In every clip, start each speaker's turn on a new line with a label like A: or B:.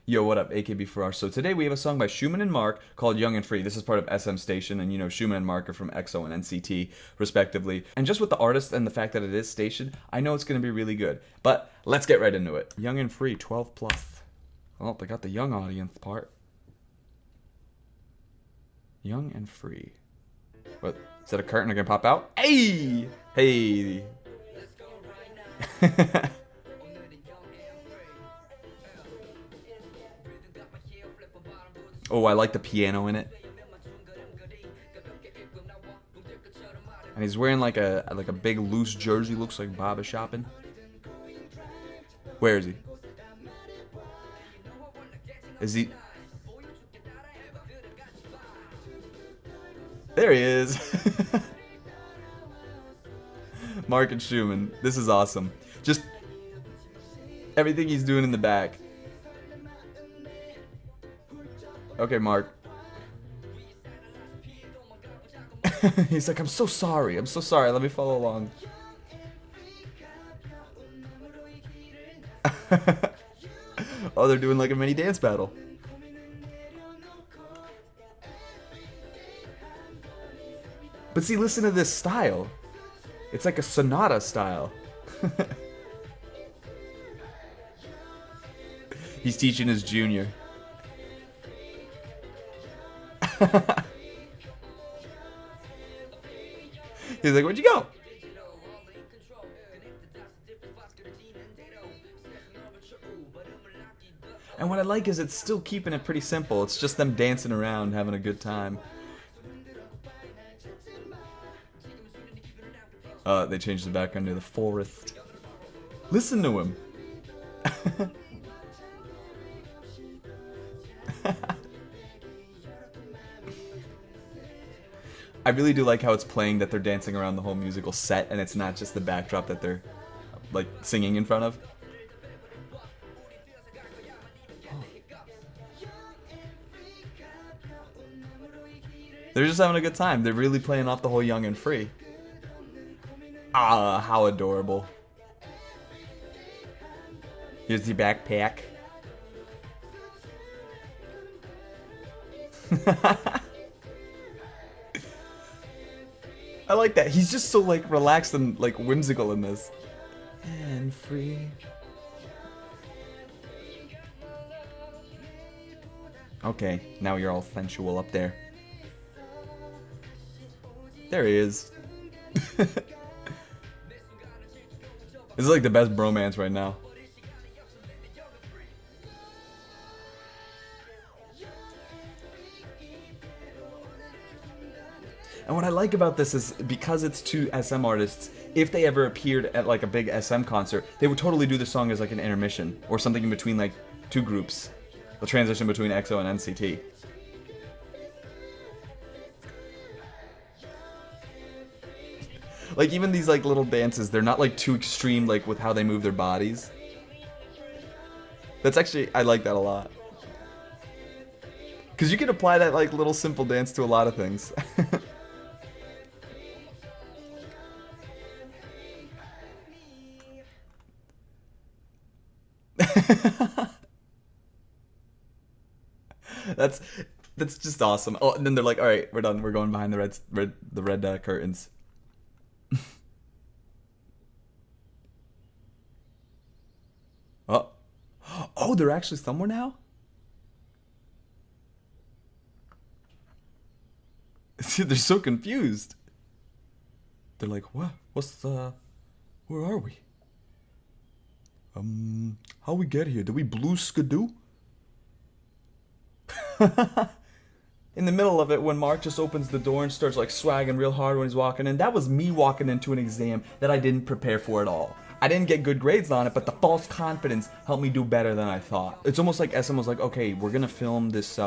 A: Yo, what up, AKB Farrar. So today we have a song by Xiumin and Mark called Young and Free. This is part of SM Station, and you know, Xiumin and Mark are from EXO and NCT, respectively. And just with the artist and the fact that it is Station, I know it's going to be really good. But let's get right into it. Young and Free, 12 plus. Oh, they got the young audience part. Young and Free. What? Is that a curtain are gonna pop out? Hey! Hey! Oh, I like the piano in it. And he's wearing like a big loose jersey, looks like Bob is shopping. Where is he? Is he? There he is. Mark and Xiumin. This is awesome. Just everything he's doing in the back. Okay, Mark. He's like, I'm so sorry. I'm so sorry. Let me follow along. Oh, they're doing like a mini dance battle. But see, listen to this style. It's like a sonata style. He's teaching his junior. He's like, where'd you go? And what I like is it's still keeping it pretty simple. It's just them dancing around, having a good time. They changed the background to the forest. Listen to him. I really do like how it's playing that they're dancing around the whole musical set and it's not just the backdrop that they're like singing in front of. They're just having a good time. They're really playing off the whole young and free. Ah, how adorable. Here's your backpack. I like that. He's just so like relaxed and like whimsical in this. And free. Okay, now you're all sensual up there. There he is. This is like the best bromance right now. And what I like about this is because it's two SM artists, if they ever appeared at like a big SM concert, they would totally do the song as like an intermission or something in between like two groups. The transition between EXO and NCT. Like even these like little dances, they're not like too extreme like with how they move their bodies. That's actually, I like that a lot. Cause you can apply that like little simple dance to a lot of things. That's just awesome. Oh, and then they're like, all right, we're done. We're going behind the red curtains. Oh, oh, they're actually somewhere now. They're so confused. They're like, what? Where are we? How we get here? Did we blue skidoo? In the middle of it, when Mark just opens the door and starts like swagging real hard when he's walking in, that was me walking into an exam that I didn't prepare for at all. I didn't get good grades on it, but the false confidence helped me do better than I thought. It's almost like SM was like, okay, we're gonna film this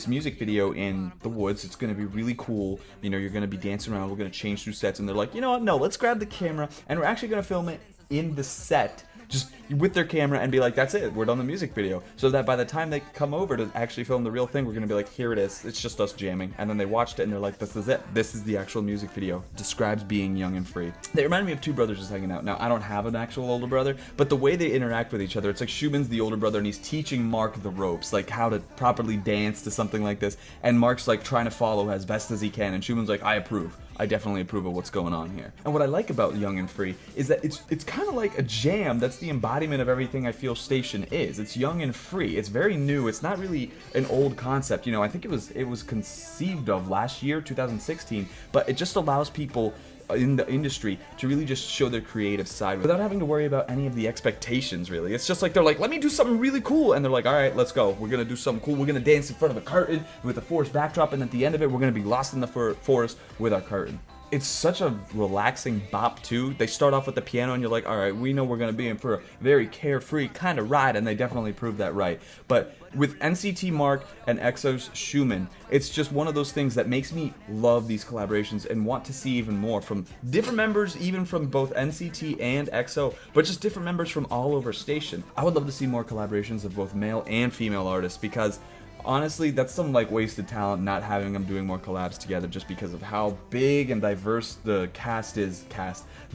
A: music video in the woods. It's gonna be really cool. You know, you're gonna be dancing around. We're gonna change through sets, and they're like, you know what? No, let's grab the camera, and we're actually gonna film it in the set just with their camera and be like, that's it, we're done the music video. So that by the time they come over to actually film the real thing, we're gonna be like, here it is, it's just us jamming. And then they watched it and they're like, this is it, this is the actual music video. Describes being young and free. They remind me of two brothers just hanging out. Now, I don't have an actual older brother, but the way they interact with each other, it's like Xiumin's the older brother and he's teaching Mark the ropes, like how to properly dance to something like this. And Mark's like trying to follow as best as he can, and Xiumin's like, I approve. I definitely approve of what's going on here. And what I like about Young and Free is that it's kind of like a jam that's the embodiment of everything I feel Station is. It's young and free. It's very new. It's not really an old concept. You know, I think it was conceived of last year, 2016, but it just allows people in the industry to really just show their creative side without having to worry about any of the expectations, really. It's just like, they're like, let me do something really cool, and they're like, all right, let's go. We're gonna do something cool. We're gonna dance in front of a curtain with a forest backdrop, and at the end of it, we're gonna be lost in the forest with our curtain. It's such a relaxing bop too. They start off with the piano and you're like, alright, we know we're going to be in for a very carefree kind of ride, and they definitely proved that right. But with NCT Mark and EXO's Xiumin, it's just one of those things that makes me love these collaborations and want to see even more from different members, even from both NCT and EXO, but just different members from all over Station. I would love to see more collaborations of both male and female artists, because honestly, that's some like wasted talent not having them doing more collabs together, just because of how big and diverse the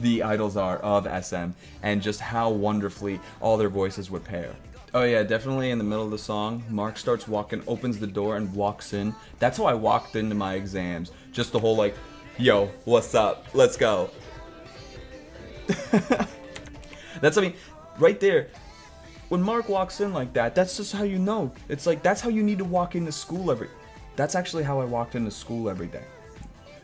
A: the idols are of SM, and just how wonderfully all their voices would pair. Oh yeah, definitely in the middle of the song, Mark starts walking, opens the door and walks in. That's how I walked into my exams. Just the whole like, yo, what's up? Let's go. That's, I mean, right there. When Mark walks in like that, that's just how you know. It's like, that's how you need to walk into school that's actually how I walked into school every day.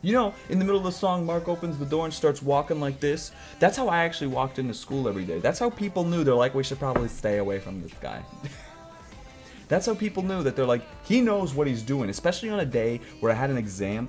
A: You know, in the middle of the song, Mark opens the door and starts walking like this. That's how I actually walked into school every day. That's how people knew. They're like, we should probably stay away from this guy. That's how people knew that they're like, he knows what he's doing, especially on a day where I had an exam.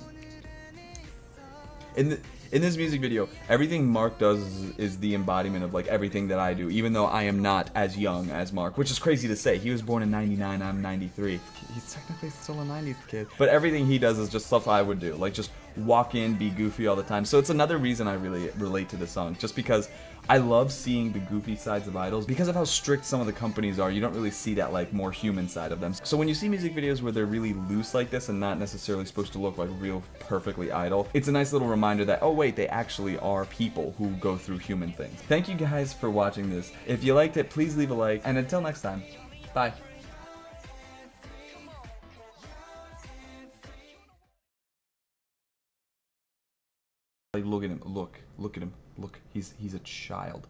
A: In this music video, everything Mark does is the embodiment of like everything that I do, even though I am not as young as Mark, which is crazy to say. He was born in 99, I'm 93. He's technically still a 90s kid. But everything he does is just stuff I would do, like just walk in, be goofy all the time. So it's another reason I really relate to this song, just because I love seeing the goofy sides of idols. Because of how strict some of the companies are, you don't really see that like more human side of them. So when you see music videos where they're really loose like this and not necessarily supposed to look like real perfectly idol, it's a nice little reminder that, oh wait, they actually are people who go through human things. Thank you guys for watching this. If you liked it, please leave a like, and until next time, bye. Like, look at him, look at him, look, he's a child.